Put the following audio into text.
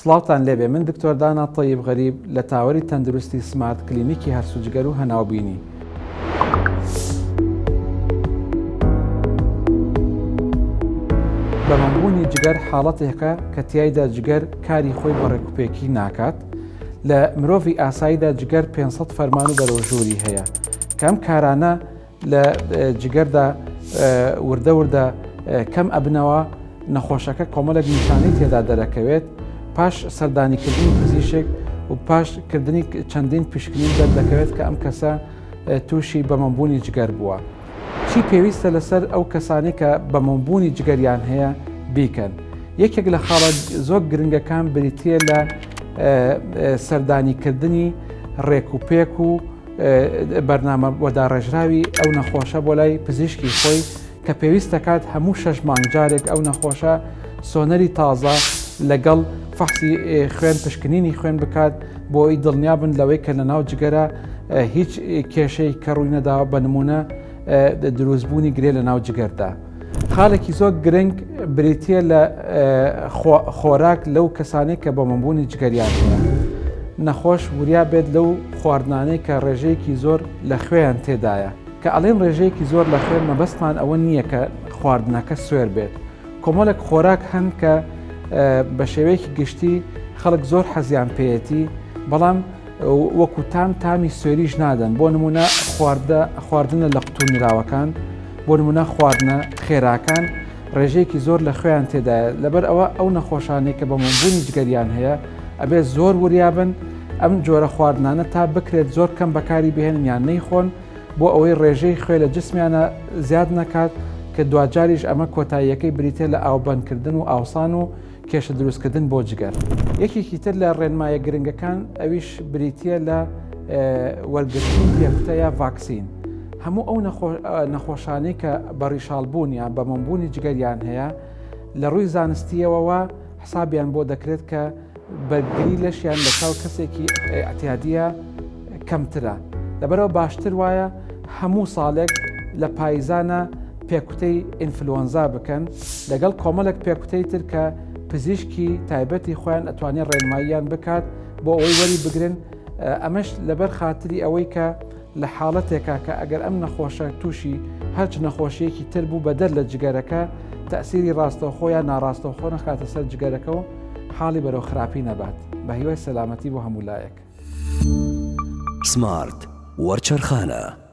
سڵاوتان لێبێ من دکتۆر دانا طەیب غەریب لە تاوەری تەندروستی سمارت کلینیکی هەرسوجگەر و هەناوبینی. بەمەمبوونی جگەر حاڵەتێکە کە تیایدا جگەر کاری خۆی بە ڕێکوپێکی ناکات. لە مرۆڤی ئاساییدا جگەر 500 فەرمان و بەرەوژووری هەیە کە ئەم کارانە لە جگەردا وردە وردە کەم ئەبنەوە نەخۆشەکە کۆمەڵێک نیشانەی تێدا دەرەکەوێت پاش سەردانیکردنی پزیشک و پاشکردنی چەندین پشکنین دەردەکەوێت کە ئەم کەسە تووشی بەمەمبوونی جگەر بووە. چی پێویستە لەسەر ئەو کەسانی کە بەمەمبوونی جگەریان هەیە بیکەن؟ یەکێک لە خاڵە زۆر گرنگەکان بریتیە لە سەردانیکردنی ڕێکوپێک و بەرنامە وەداڕێژراوی ئەو نەخۆشە بۆ لای پزیشکی خۆی کە پێویست دەکات هەموو 6 مانگ جارێک ئەو نەخۆشە سۆنەری تازە لەگەڵ فەحسی خوێن پشکنینی خوێن بکات بۆ ئەوی دڵنیابن لەوەی کە لەناو جگەرە هیچ کێشەی کە ڕووی نەداوە بە نمونە دروستبوونی گرێ لە ناو جگەردا. خاڵێکی زۆر گرنگ بریتیە لە خۆراک لەو کەسانێک کە بەمەمبوونی جگەریان هەیە. نەخۆش وریا بێت لەو خواردنانەی کە ڕێژەیەکی زۆر لە خوێیان تێدایە کە ئەڵێن ڕێژەیەکی زۆر لە خوێن مەبەستمان ئەوە نییە کە خواردنەکە سوێر بێت. کۆمەڵێک خۆراک هەن کە بە شێوەیەکی گشتی خەڵک زۆر حەزیان پێیەتی بەڵام وەکو تامی سوێریش نادەن. بۆ نمونە خواردنە لە قوتونراوەکان، بۆ نمونە خواردنە خێراکان ڕێژەیەکی زۆر لە خوێیان تێدایە. لەبەر ئەوە ئەو نەخۆشانەی کە بەمەمبوونی جگەریان هەیە ئەبێ زۆر وریابن ئەم جۆرە خواردنانە تا بکرێت زۆر کەم بەکاری بهێنن یان نەیخۆن بۆ ئەوەی ڕێژەی خوێ لە جسمیانە زیاد نەکات کە دوجاریش ئەمە کۆتاییەکەی بریتێ لە ئاوبەندکردن و ئاوسان و کێشە دروستکردن بۆ جگەر. یەکێکی تر لە ڕێنمایە گرنگەکان ئەویش بریتیە لە وەرگرتنی پێکوتە یا ڤاکسین. هەموو ئەو نەخۆشانەی کە بەڕیشاڵبوون یان بەمەمبوونی جگەریان هەیە لە ڕووی زانستیەوەوە حسابیان بۆ دەکرێت کە بەرگری لەشیان لە چاو کەسێکی ئەتیادیە کەمترە. لەبەرەوە باشتر وایە هەموو ساڵێک لە پاییزانە پێکوتەی ئینفلۆنزا بکەن لەگەڵ کۆمەڵێک پێکوتەی تر کە پزیشکی تایبەتی خۆیان ئەتوانێت ڕێنماییان بکات بۆ ئەوەی وەری بگرن. ئەمەش لەبەر خاتری ئەوەی کە لە حاڵەتێکە کە ئەگەر ئەم نەخۆشە تووشی هەرچ نەخۆشیەکی تر بوو بەدەر لە جگەرەکە تەسیری ڕاستەوخۆ یان ناڕاستەوخۆ نەخاتە سەر جگەرەکە و حاڵی بەرەو خراپی نەبات. بە هیوای سەلامەتی بۆ هەموو لایەک. سمارت وەرچەرخانە.